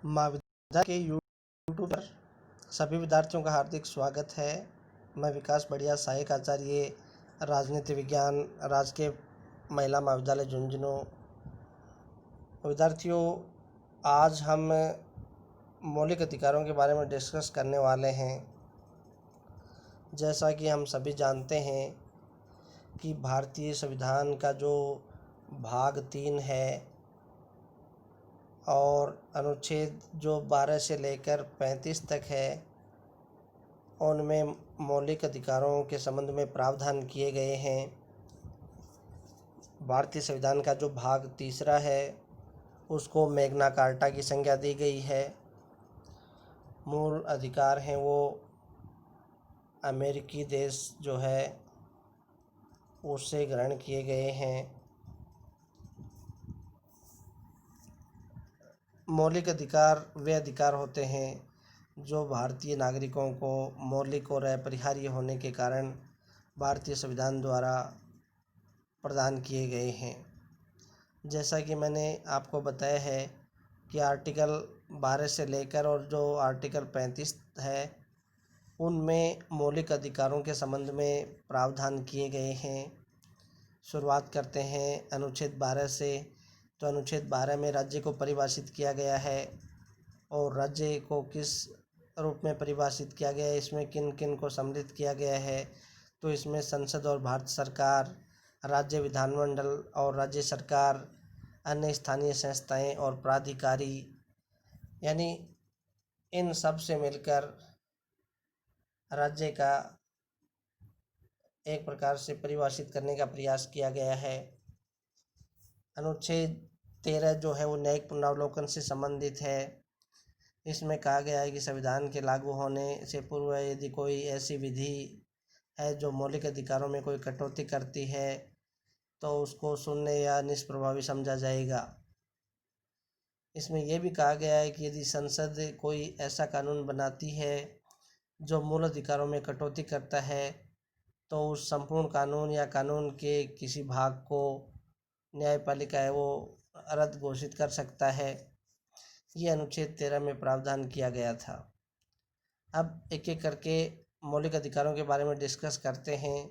माँ विद्या के यूट्यूब पर सभी विद्यार्थियों का हार्दिक स्वागत है। मैं विकास बढ़िया, सहायक आचार्य राजनीति विज्ञान, राजकीय महिला महाविद्यालय झुंझुनू। विद्यार्थियों, आज हम मौलिक अधिकारों के बारे में डिस्कस करने वाले हैं। जैसा कि हम सभी जानते हैं कि भारतीय संविधान का जो भाग 3 है और अनुच्छेद जो 12 से लेकर 35 तक है, उनमें मौलिक अधिकारों के संबंध में प्रावधान किए गए हैं। भारतीय संविधान का जो भाग 3 है उसको मैग्ना कार्टा की संज्ञा दी गई है। मूल अधिकार हैं वो अमेरिकी देश जो है उससे ग्रहण किए गए हैं। मौलिक अधिकार वे अधिकार होते हैं जो भारतीय नागरिकों को मौलिक और अपरिहार्य होने के कारण भारतीय संविधान द्वारा प्रदान किए गए हैं। जैसा कि मैंने आपको बताया है कि आर्टिकल 12 से लेकर और जो आर्टिकल 35 है उनमें मौलिक अधिकारों के संबंध में प्रावधान किए गए हैं। शुरुआत करते हैं अनुच्छेद 12 से। तो अनुच्छेद 12 में राज्य को परिभाषित किया गया है और राज्य को किस रूप में परिभाषित किया गया है, इसमें किन किन को सम्मिलित किया गया है। तो इसमें संसद और भारत सरकार, राज्य विधानमंडल और राज्य सरकार, अन्य स्थानीय संस्थाएं और प्राधिकारी, यानी इन सब से मिलकर राज्य का एक प्रकार से परिभाषित करने का प्रयास किया गया है। अनुच्छेद 13 जो है वो न्यायिक पुनरावलोकन से संबंधित है। इसमें कहा गया है कि संविधान के लागू होने से पूर्व यदि कोई ऐसी विधि है जो मौलिक अधिकारों में कोई कटौती करती है तो उसको शून्य या निष्प्रभावी समझा जाएगा। इसमें यह भी कहा गया है कि यदि संसद कोई ऐसा कानून बनाती है जो मूल अधिकारों में कटौती करता है तो उस संपूर्ण कानून या कानून के किसी भाग को न्यायपालिका है वो रद्द घोषित कर सकता है। ये अनुच्छेद 13 में प्रावधान किया गया था। अब एक एक करके मौलिक अधिकारों के बारे में डिस्कस करते हैं।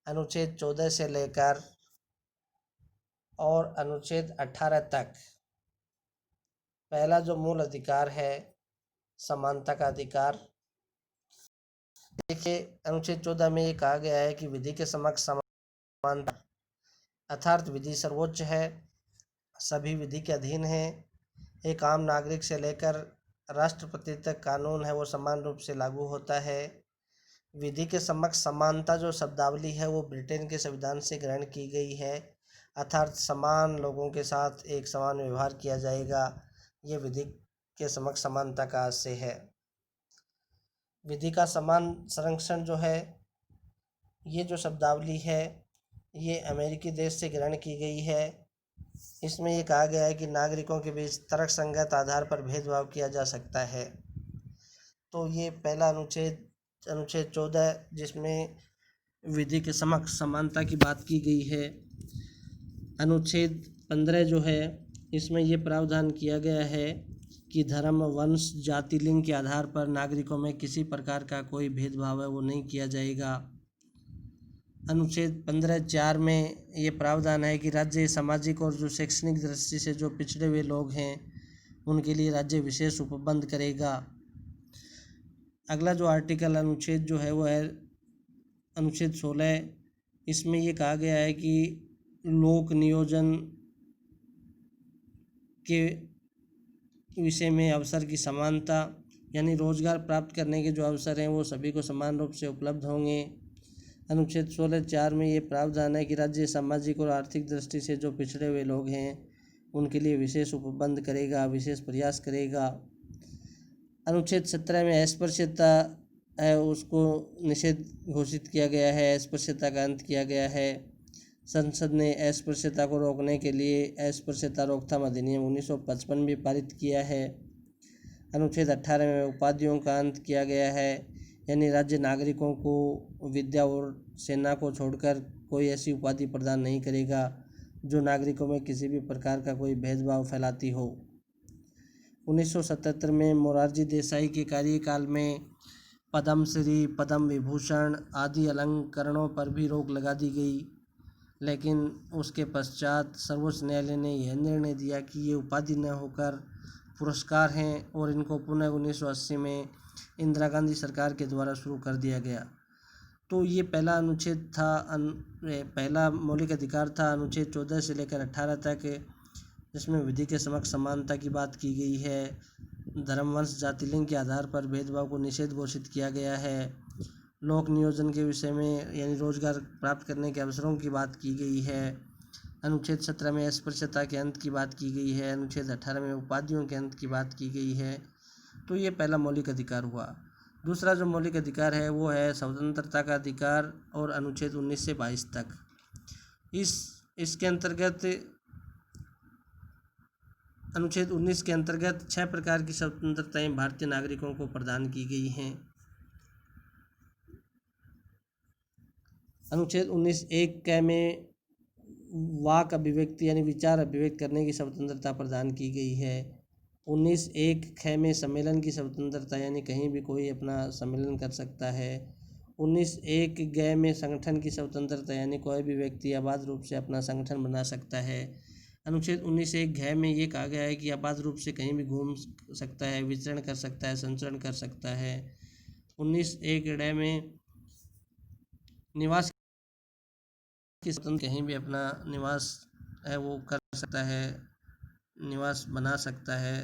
अनुच्छेद 14 से लेकर और अनुच्छेद 18 तक पहला जो मूल अधिकार है समानता का अधिकार। देखिए, अनुच्छेद 14 में ये कहा गया है कि विधि के समक्ष समानता अर्थात विधि सर्वोच्च है, सभी विधि के अधीन है। एक आम नागरिक से लेकर राष्ट्रपति तक कानून है वो समान रूप से लागू होता है। विधि के समक्ष समानता जो शब्दावली है वो ब्रिटेन के संविधान से ग्रहण की गई है, अर्थात समान लोगों के साथ एक समान व्यवहार किया जाएगा। ये विधि के समक्ष समानता का आशय है। विधि का समान संरक्षण जो है, ये जो शब्दावली है ये अमेरिकी देश से ग्रहण की गई है। इसमें ये कहा गया है कि नागरिकों के बीच तर्कसंगत आधार पर भेदभाव किया जा सकता है। तो ये पहला अनुच्छेद 14 जिसमें विधि के समक्ष समानता की बात की गई है। अनुच्छेद 15 जो है इसमें ये प्रावधान किया गया है कि धर्म, वंश, जाति, लिंग के आधार पर नागरिकों में किसी प्रकार का कोई भेदभाव है वो नहीं किया जाएगा। अनुच्छेद 15(4) में ये प्रावधान है कि राज्य सामाजिक और जो शैक्षणिक दृष्टि से जो पिछड़े हुए लोग हैं उनके लिए राज्य विशेष उपबंध करेगा। अगला जो आर्टिकल अनुच्छेद जो है वो है अनुच्छेद 16। इसमें ये कहा गया है कि लोक नियोजन के विषय में अवसर की समानता, यानी रोजगार प्राप्त करने के जो अवसर हैं वो सभी को समान रूप से उपलब्ध होंगे। अनुच्छेद 16(4) में ये प्रावधान है कि राज्य सामाजिक और आर्थिक दृष्टि से जो पिछड़े हुए लोग हैं उनके लिए विशेष उपबंध करेगा, विशेष प्रयास करेगा। अनुच्छेद 17 में अस्पृश्यता है उसको निषेध घोषित किया गया है, अस्पृश्यता का अंत किया गया है। संसद ने अस्पृश्यता को रोकने के लिए अस्पृश्यता रोकथाम अधिनियम 1955 भी पारित किया है। अनुच्छेद 18 में उपाधियों का अंत किया गया है, यानी राज्य नागरिकों को विद्या और सेना को छोड़कर कोई ऐसी उपाधि प्रदान नहीं करेगा जो नागरिकों में किसी भी प्रकार का कोई भेदभाव फैलाती हो। 1977 में मोरारजी देसाई के कार्यकाल में पद्मश्री, पद्म विभूषण आदि अलंकरणों पर भी रोक लगा दी गई, लेकिन उसके पश्चात सर्वोच्च न्यायालय ने यह निर्णय दिया कि ये उपाधि न होकर पुरस्कार हैं और इनको पुनः 1980 में इंदिरा गांधी सरकार के द्वारा शुरू कर दिया गया। तो ये पहला अनुच्छेद था, पहला मौलिक अधिकार था अनुच्छेद 14 से लेकर 18 तक, जिसमें विधि के समक्ष समानता की बात की गई है। धर्म, वंश, जाति, लिंग के आधार पर भेदभाव को निषेध घोषित किया गया है। लोक नियोजन के विषय में यानी रोजगार प्राप्त करने के अवसरों की बात की गई है। अनुच्छेद 17 में अस्पृश्यता के अंत की बात की गई है। अनुच्छेद 18 में उपाधियों के अंत की बात की गई है। तो ये पहला मौलिक अधिकार हुआ। दूसरा जो मौलिक अधिकार है वो है स्वतंत्रता का अधिकार और अनुच्छेद 19 से 22 तक। इसके अंतर्गत अनुच्छेद 19 के अंतर्गत 6 प्रकार की स्वतंत्रताएं भारतीय नागरिकों को प्रदान की गई हैं। अनुच्छेद 19(1) क में वाक अभिव्यक्ति यानी विचार अभिव्यक्त करने की स्वतंत्रता प्रदान की गई है। 19(1) ख में सम्मेलन की स्वतंत्रता यानी कहीं भी कोई अपना सम्मेलन कर सकता है। 19(1) ग में संगठन की स्वतंत्रता यानी कोई भी व्यक्ति अबाध रूप से अपना संगठन बना सकता है। अनुच्छेद 19(1) घ में ये कहा गया है कि अबाध रूप से कहीं भी घूम सकता है, विचरण कर सकता है, संचरण कर सकता है। 19(1) ड में निवास की स्वतंत्रता, कहीं भी अपना निवास है वो कर सकता है, निवास बना सकता है,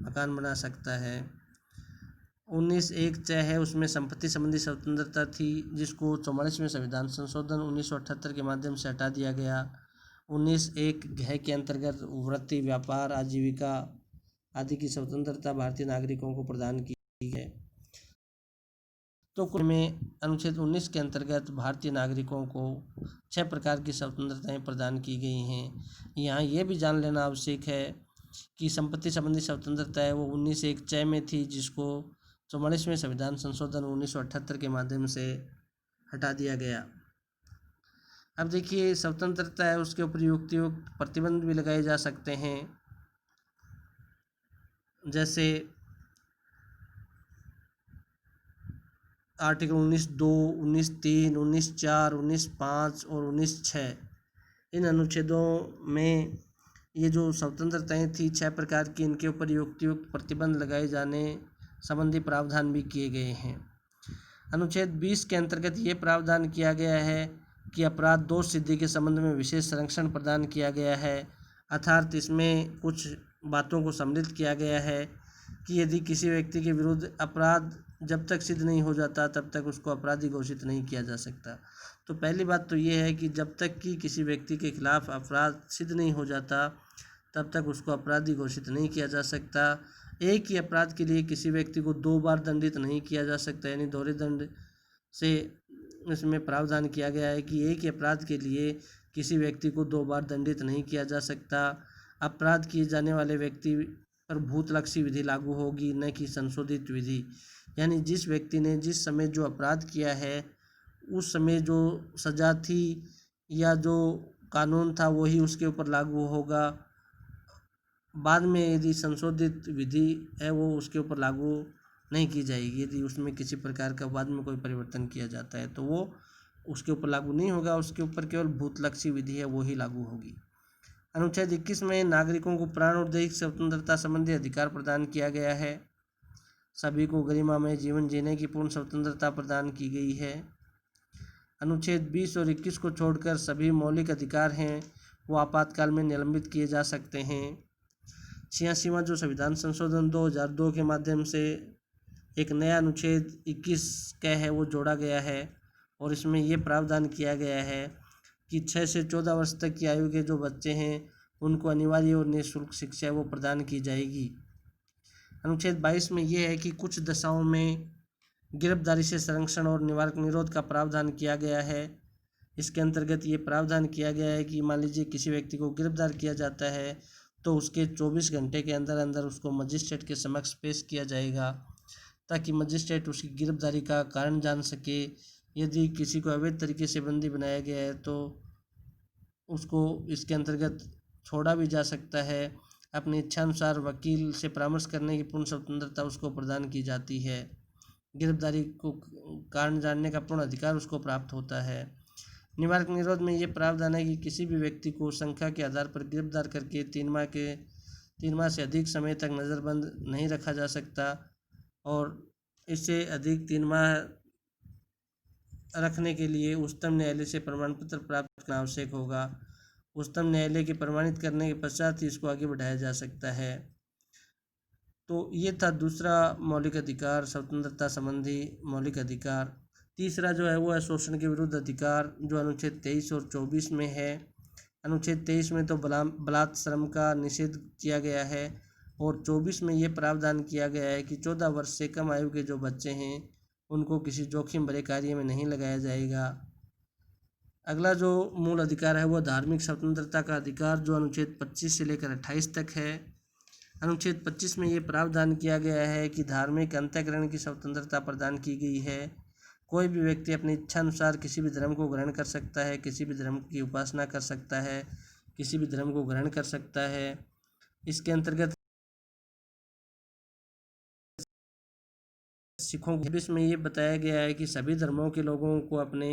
मकान बना सकता है। 19(1) च है उसमें संपत्ति संबंधी स्वतंत्रता थी, जिसको 44वें संविधान संशोधन 1978 के माध्यम से हटा दिया गया। 19(1) घ के अंतर्गत वृत्ति, व्यापार, आजीविका आदि की स्वतंत्रता भारतीय नागरिकों को प्रदान की है। तो कुल में अनुच्छेद 19 के अंतर्गत भारतीय नागरिकों को 6 प्रकार की स्वतंत्रताएं प्रदान की गई हैं। यहाँ ये भी जान लेना आवश्यक है कि संपत्ति संबंधी स्वतंत्रता है वो 19(1) च में थी, जिसको 44वें संविधान संशोधन 1978 के माध्यम से हटा दिया गया। अब देखिए, स्वतंत्रता है उसके ऊपर युक्तियुक्त प्रतिबंध भी लगाए जा सकते हैं, जैसे आर्टिकल 19(2), 19(3), 19(4), 19(5) और 19(6). इन अनुच्छेदों में ये जो स्वतंत्रताएं थी 6 प्रकार की, इनके ऊपर युक्तियुक्त प्रतिबंध लगाए जाने संबंधी प्रावधान भी किए गए हैं। अनुच्छेद 20 के अंतर्गत ये प्रावधान किया गया है कि अपराध दोष सिद्धि के संबंध में विशेष संरक्षण प्रदान किया गया है। अर्थात इसमें कुछ बातों को सम्मिलित किया गया है कि यदि किसी व्यक्ति के विरुद्ध अपराध जब तक सिद्ध नहीं हो जाता तब तक उसको अपराधी घोषित नहीं किया जा सकता। तो पहली बात तो ये है कि जब तक कि किसी व्यक्ति के खिलाफ अपराध सिद्ध नहीं हो जाता तब तक उसको अपराधी घोषित नहीं किया जा सकता। एक ही अपराध के लिए किसी व्यक्ति को 2 बार दंडित नहीं किया जा सकता, यानी दोहरे दंड से इसमें प्रावधान किया गया है कि एक ही अपराध के लिए किसी व्यक्ति को 2 बार दंडित नहीं किया जा सकता। अपराध किए जाने वाले व्यक्ति पर भूतलक्षी विधि लागू होगी, न कि संशोधित विधि। यानी जिस व्यक्ति ने जिस समय जो अपराध किया है उस समय जो सज़ा थी या जो कानून था वही उसके ऊपर लागू होगा। बाद में यदि संशोधित विधि है वो उसके ऊपर लागू नहीं की जाएगी। यदि उसमें किसी प्रकार का बाद में कोई परिवर्तन किया जाता है तो वो उसके ऊपर लागू नहीं होगा, उसके ऊपर केवल भूतलक्षी विधि है वो ही लागू होगी। अनुच्छेद 21 में नागरिकों को प्राण और दैहिक स्वतंत्रता संबंधी अधिकार प्रदान किया गया है। सभी को गरिमामय जीवन जीने की पूर्ण स्वतंत्रता प्रदान की गई है। अनुच्छेद 20 और 21 को छोड़कर सभी मौलिक अधिकार हैं वो आपातकाल में निलंबित किए जा सकते हैं। 86वां जो संविधान संशोधन 2002 के माध्यम से एक नया अनुच्छेद 21 क है वो जोड़ा गया है और इसमें ये प्रावधान किया गया है कि 6 से 14 वर्ष तक की आयु के जो बच्चे हैं उनको अनिवार्य और निःशुल्क शिक्षा वो प्रदान की जाएगी। अनुच्छेद 22 में यह है कि कुछ दशाओं में गिरफ्तारी से संरक्षण और निरोध का प्रावधान किया गया है। इसके अंतर्गत ये प्रावधान किया गया है कि मान लीजिए किसी व्यक्ति को गिरफ्तार किया जाता है तो उसके 24 घंटे के अंदर अंदर उसको मजिस्ट्रेट के समक्ष पेश किया जाएगा, ताकि मजिस्ट्रेट उसकी गिरफ्तारी का कारण जान सके। यदि किसी को अवैध तरीके से बंदी बनाया गया है तो उसको इसके अंतर्गत छोड़ा भी जा सकता है। अपनी इच्छानुसार वकील से परामर्श करने की पूर्ण स्वतंत्रता उसको प्रदान की जाती है। गिरफ्तारी को कारण जानने का पूर्ण अधिकार उसको प्राप्त होता है। निवारक निरोध में ये प्रावधान है कि किसी भी व्यक्ति को संख्या के आधार पर गिरफ्तार करके 3 माह से अधिक समय तक नज़रबंद नहीं रखा जा सकता, और इससे अधिक 3 माह रखने के लिए उच्चतम न्यायालय से प्रमाण पत्र प्राप्त करना आवश्यक होगा। उच्चतम न्यायालय के प्रमाणित करने के पश्चात ही इसको आगे बढ़ाया जा सकता है। तो ये था दूसरा मौलिक अधिकार, स्वतंत्रता संबंधी मौलिक अधिकार। तीसरा जो है वो है शोषण के विरुद्ध अधिकार, जो अनुच्छेद 23 और 24 में है। अनुच्छेद 23 में तो बलात् श्रम का निषेध किया गया है, और 24 में ये प्रावधान किया गया है कि 14 वर्ष से कम आयु के जो बच्चे हैं उनको किसी जोखिम भरे कार्य में नहीं लगाया जाएगा। अगला जो मूल अधिकार है वो धार्मिक स्वतंत्रता का अधिकार, जो अनुच्छेद 25 से लेकर 28 तक है। अनुच्छेद 25 में ये प्रावधान किया गया है कि धार्मिक अंतःकरण की स्वतंत्रता प्रदान की गई है। कोई भी व्यक्ति अपनी इच्छानुसार किसी भी धर्म को ग्रहण कर सकता है, किसी भी धर्म की उपासना कर सकता है, किसी भी धर्म को ग्रहण कर सकता है। इसके अंतर्गत सिखों के विषय में ये बताया गया है कि सभी धर्मों के लोगों को अपने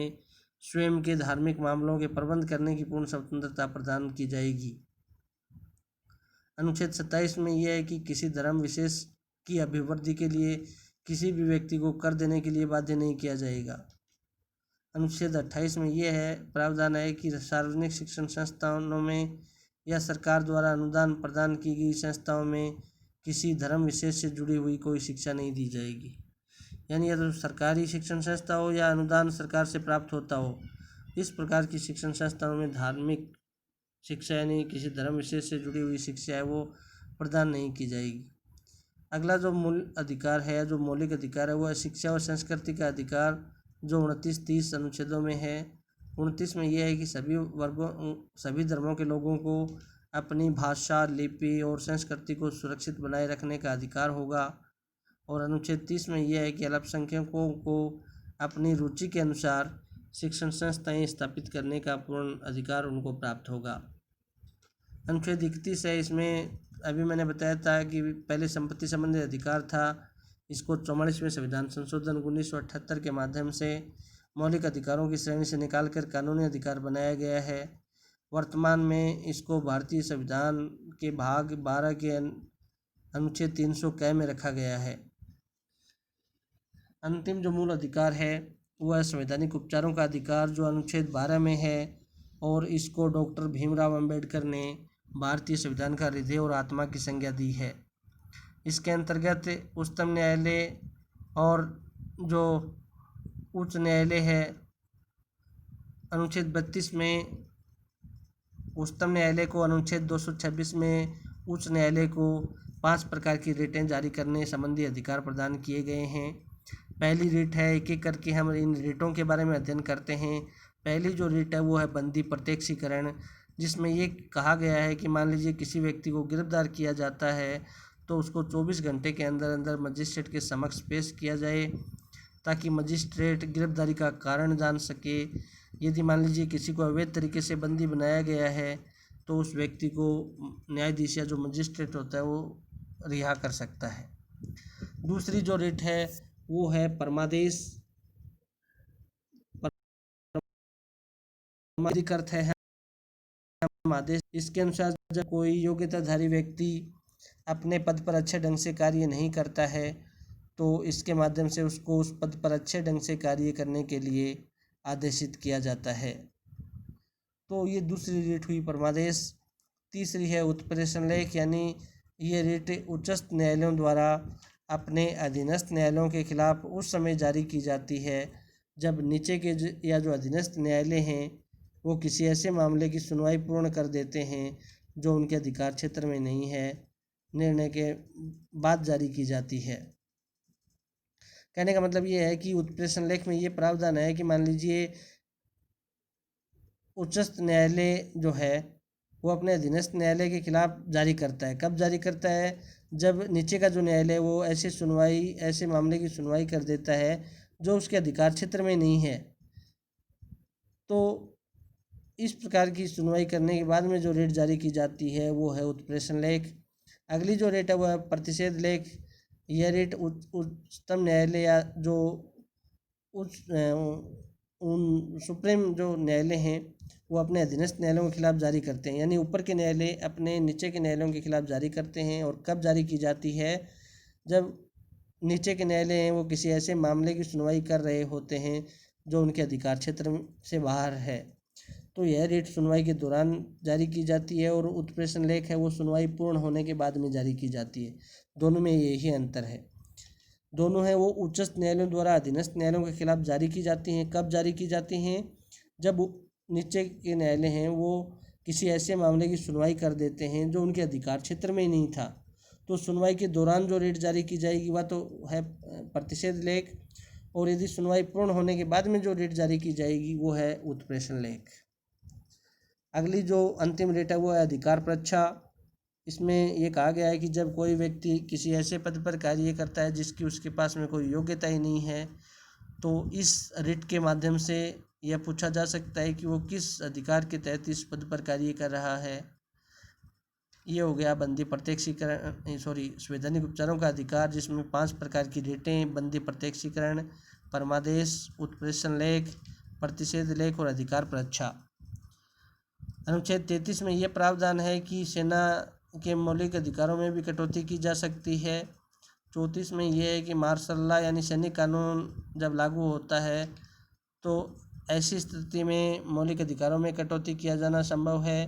स्वयं के धार्मिक मामलों के प्रबंध करने की पूर्ण स्वतंत्रता प्रदान की जाएगी। अनुच्छेद 27 में यह है कि किसी धर्म विशेष की अभिवृद्धि के लिए किसी भी व्यक्ति को कर देने के लिए बाध्य नहीं किया जाएगा। अनुच्छेद 28 में यह है प्रावधान है कि सार्वजनिक शिक्षण संस्थानों में या सरकार द्वारा अनुदान प्रदान की गई संस्थाओं में किसी धर्म विशेष से जुड़ी हुई कोई शिक्षा नहीं दी जाएगी। यानी या तो सरकारी शिक्षण संस्था हो या अनुदान सरकार से प्राप्त होता हो, इस प्रकार की शिक्षण संस्थाओं में धार्मिक शिक्षा यानी किसी धर्म विशेष से जुड़ी हुई शिक्षा है वो प्रदान नहीं की जाएगी। अगला जो मूल अधिकार है, जो मौलिक अधिकार है, वो है शिक्षा और संस्कृति का अधिकार, जो 29-30 अनुच्छेदों में है। 29 में यह है कि सभी धर्मों के लोगों को अपनी भाषा, लिपि और संस्कृति को सुरक्षित बनाए रखने का अधिकार होगा। और अनुच्छेद 30 में यह है कि अल्पसंख्यकों को अपनी रुचि के अनुसार शिक्षण संस्थाएं स्थापित करने का पूर्ण अधिकार उनको प्राप्त होगा। अनुच्छेद 31 है, इसमें अभी मैंने बताया था कि पहले संपत्ति संबंधी अधिकार था, इसको 44वें संविधान संशोधन 1978 के माध्यम से मौलिक अधिकारों की श्रेणी से निकालकर कानूनी अधिकार बनाया गया है। वर्तमान में इसको भारतीय संविधान के भाग 12 के अनुच्छेद 300 क में रखा गया है। अंतिम जो मूल अधिकार है वह है संवैधानिक उपचारों का अधिकार, जो अनुच्छेद 12 में है, और इसको डॉक्टर भीमराव अंबेडकर ने भारतीय संविधान का हृदय और आत्मा की संज्ञा दी है। इसके अंतर्गत उच्चतम न्यायालय और जो उच्च न्यायालय है, अनुच्छेद 32 में उच्चतम न्यायालय को, अनुच्छेद 226 में उच्च न्यायालय को 5 प्रकार की रिटें जारी करने संबंधी अधिकार प्रदान किए गए हैं। पहली रिट है, एक एक करके हम इन रिटों के बारे में अध्ययन करते हैं। पहली जो रिट है वो है बंदी प्रत्यक्षीकरण, जिसमें ये कहा गया है कि मान लीजिए किसी व्यक्ति को गिरफ्तार किया जाता है तो उसको 24 घंटे के अंदर अंदर मजिस्ट्रेट के समक्ष पेश किया जाए, ताकि मजिस्ट्रेट गिरफ्तारी का कारण जान सके। यदि मान लीजिए किसी को अवैध तरीके से बंदी बनाया गया है तो उस व्यक्ति को न्यायाधीश या जो मजिस्ट्रेट होता है वो रिहा कर सकता है। दूसरी जो रिट है वो है परमादेश। परमाधिक अर्थ है हम आदेश। इसके अनुसार जब कोई योग्यताधारी व्यक्ति अपने पद पर अच्छे ढंग से कार्य नहीं करता है तो इसके माध्यम से उसको उस पद पर अच्छे ढंग से कार्य करने के लिए आदेशित किया जाता है। तो ये दूसरी रिट हुई परमादेश। तीसरी है उत्प्रेषण लेख, यानी ये रिट उच्चस्थ न्यायालयों द्वारा अपने अधीनस्थ न्यायालयों के खिलाफ उस समय जारी की जाती है जब नीचे के या जो अधीनस्थ न्यायालय हैं वो किसी ऐसे मामले की सुनवाई पूर्ण कर देते हैं जो उनके अधिकार क्षेत्र में नहीं है, निर्णय के बाद जारी की जाती है। कहने का मतलब ये है कि उत्प्रेषण लेख में ये प्रावधान है कि मान लीजिए उच्चस्थ न्यायालय जो है वो अपने अधीनस्थ न्यायालय के खिलाफ जारी करता है। कब जारी करता है? जब नीचे का जो न्यायालय वो ऐसे मामले की सुनवाई कर देता है जो उसके अधिकार क्षेत्र में नहीं है। तो इस प्रकार की सुनवाई करने के बाद में जो रिट जारी की जाती है वो है उत्प्रेषण लेख। अगली जो रेट है वह प्रतिषेध लेख। यह रेट उच्चतम न्यायालय या जो उन सुप्रीम जो न्यायालय हैं वो अपने अधीनस्थ न्यायालयों के खिलाफ जारी करते हैं। यानी ऊपर के न्यायालय अपने नीचे के न्यायालयों के खिलाफ जारी करते हैं। और कब जारी की जाती है? जब नीचे के न्यायालय हैं वो किसी ऐसे मामले की सुनवाई कर रहे होते हैं जो उनके अधिकार क्षेत्र से बाहर है, तो यह रेट सुनवाई के दौरान जारी की जाती है। और उत्प्रेषण लेख है वो सुनवाई पूर्ण होने के बाद में जारी की जाती है। दोनों में यही अंतर है। दोनों हैं वो उच्चस्थ न्यायालयों द्वारा अधीनस्थ न्यायालयों के खिलाफ जारी की जाती हैं। कब जारी की जाती हैं? जब नीचे के न्यायालय हैं वो किसी ऐसे मामले की सुनवाई कर देते हैं जो उनके अधिकार क्षेत्र में ही नहीं था, तो सुनवाई के दौरान जो रेट जारी की जाएगी वह तो है प्रतिषेध लेख। और यदि सुनवाई पूर्ण होने के बाद में जो रेट जारी की जाएगी वो है उत्प्रेषण लेख। अगली जो अंतिम रेट है वो है अधिकार परीक्षा। इसमें ये कहा गया है कि जब कोई व्यक्ति किसी ऐसे पद पर कार्य करता है जिसकी उसके पास में कोई योग्यता ही नहीं है, तो इस रिट के माध्यम से यह पूछा जा सकता है कि वो किस अधिकार के तहत इस पद पर कार्य कर रहा है। ये हो गया बंदी प्रत्यक्षीकरण संवैधानिक उपचारों का अधिकार, जिसमें 5 प्रकार की रेटें: बंदी प्रत्यक्षीकरण, परमादेश, उत्प्रेषण लेख, प्रतिषेध लेख और अधिकार परीक्षा। अनुच्छेद 33 में यह प्रावधान है कि सेना के मौलिक अधिकारों में भी कटौती की जा सकती है। 34 में यह है कि मार्शल लॉ यानी सैनिक कानून जब लागू होता है तो ऐसी स्थिति में मौलिक अधिकारों में कटौती किया जाना संभव है।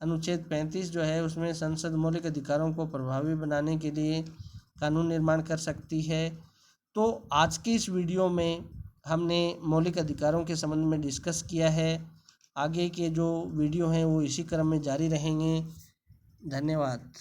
अनुच्छेद 35 जो है उसमें संसद मौलिक अधिकारों को प्रभावी बनाने के लिए कानून निर्माण कर सकती है। तो आज की इस वीडियो में हमने मौलिक अधिकारों के संबंध में डिस्कस किया है। आगे के जो वीडियो हैं वो इसी क्रम में जारी रहेंगे। धन्यवाद।